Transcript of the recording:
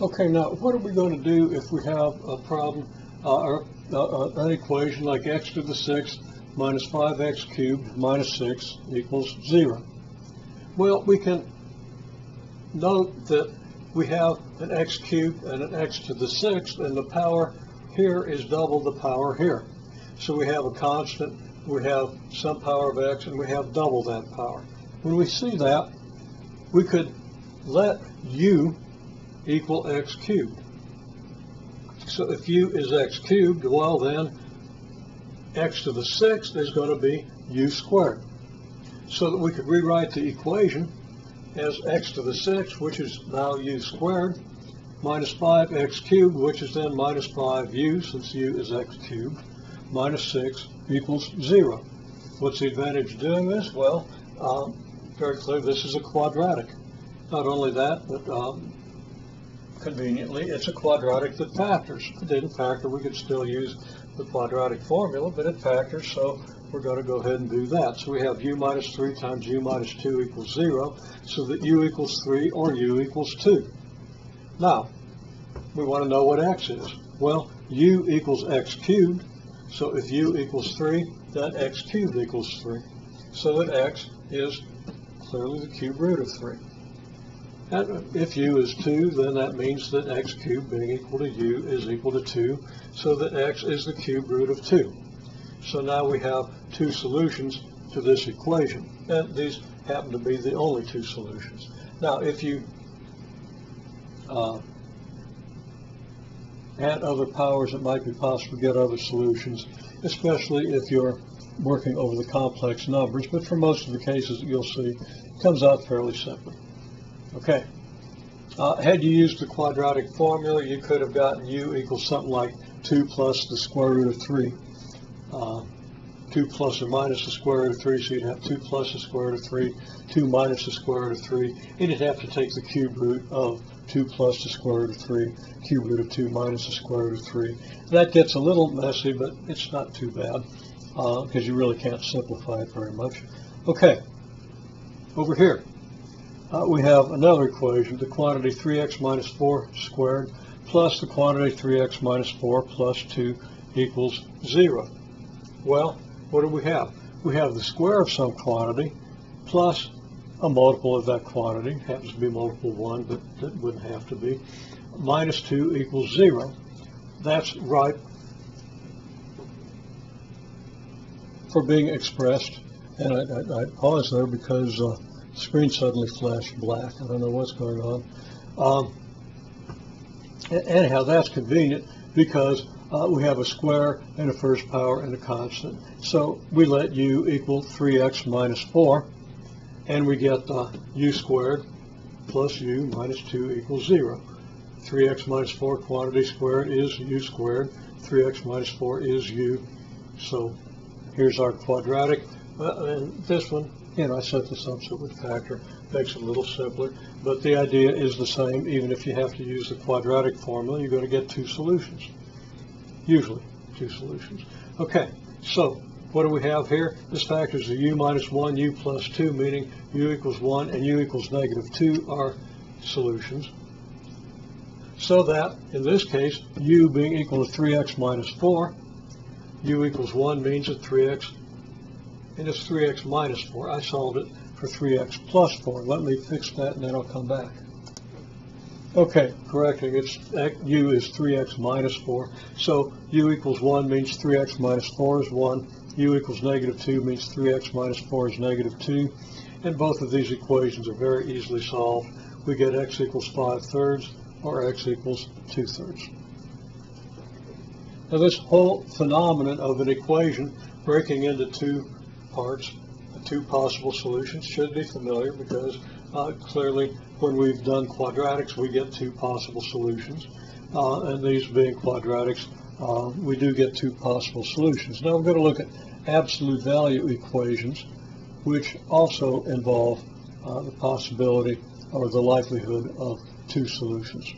Okay, now what are we going to do if we have a problem, or an equation like x to the 6th minus 5x cubed minus 6 equals 0? Well, we can note that we have an x cubed and an x to the 6th, and the power here is double the power here. So we have a constant, we have some power of x, and we have double that power. When we see that, we could let u equal x cubed. So if u is x cubed, well then x to the 6th is going to be u squared. So that we could rewrite the equation as x to the 6th, which is now u squared, minus 5x cubed, which is then minus 5u, since u is x cubed, minus 6 equals 0. What's the advantage of doing this? Well, very clear, this is a quadratic. Not only that, but conveniently, it's a quadratic that factors. If it didn't factor, we could still use the quadratic formula, but it factors, so we're going to go ahead and do that. So we have u minus 3 times u minus 2 equals 0, so that u equals 3 or u equals 2. Now, we want to know what x is. Well, u equals x cubed, so if u equals 3, then x cubed equals 3. So that x is clearly the cube root of 3. And if u is 2, then that means that x cubed being equal to u is equal to 2, so that x is the cube root of 2. So now we have two solutions to this equation, and these happen to be the only two solutions. Now, if you add other powers, it might be possible to get other solutions, especially if you're working over the complex numbers, but for most of the cases you'll see it comes out fairly simply. Okay, had you used the quadratic formula, you could have gotten u equals something like 2 plus the square root of 3. 2 plus or minus the square root of 3, so you'd have 2 plus the square root of 3, 2 minus the square root of 3, and you'd have to take the cube root of 2 plus the square root of 3, cube root of 2 minus the square root of 3. That gets a little messy, but it's not too bad, because you really can't simplify it very much. Okay, over here. We have another equation, the quantity 3x minus 4 squared plus the quantity 3x minus 4 plus 2 equals 0. Well, what do we have? We have the square of some quantity plus a multiple of that quantity. It happens to be multiple 1, but it wouldn't have to be. Minus 2 equals 0. That's right for being expressed. And I paused there because the screen suddenly flashed black. I don't know what's going on. Anyhow, that's convenient because we have a square and a first power and a constant. So we let u equal 3x minus 4, and we get u squared plus u minus 2 equals 0. 3x minus 4 quantity squared is u squared. 3x minus 4 is u. So here's our quadratic. And this one, I set this up so it would factor. Makes it a little simpler. But the idea is the same. Even if you have to use the quadratic formula, you're going to get two solutions. Usually two solutions. Okay, so what do we have here? This factors are u minus 1, u plus 2, meaning u equals 1 and u equals negative 2 are solutions. So that, in this case, u being equal to 3x minus 4, u equals 1 means that 3x, and it's 3x minus 4. I solved it for 3x plus 4. Let me fix that and then I'll come back. Okay, correcting, it's u is 3x minus 4. So u equals 1 means 3x minus 4 is 1. U equals negative 2 means 3x minus 4 is negative 2. And both of these equations are very easily solved. We get x equals 5/3 or x equals 2/3. Now this whole phenomenon of an equation breaking into two parts, two possible solutions, should be familiar because clearly when we've done quadratics we get two possible solutions, and these being quadratics we do get two possible solutions. Now we're going to look at absolute value equations, which also involve the possibility or the likelihood of two solutions.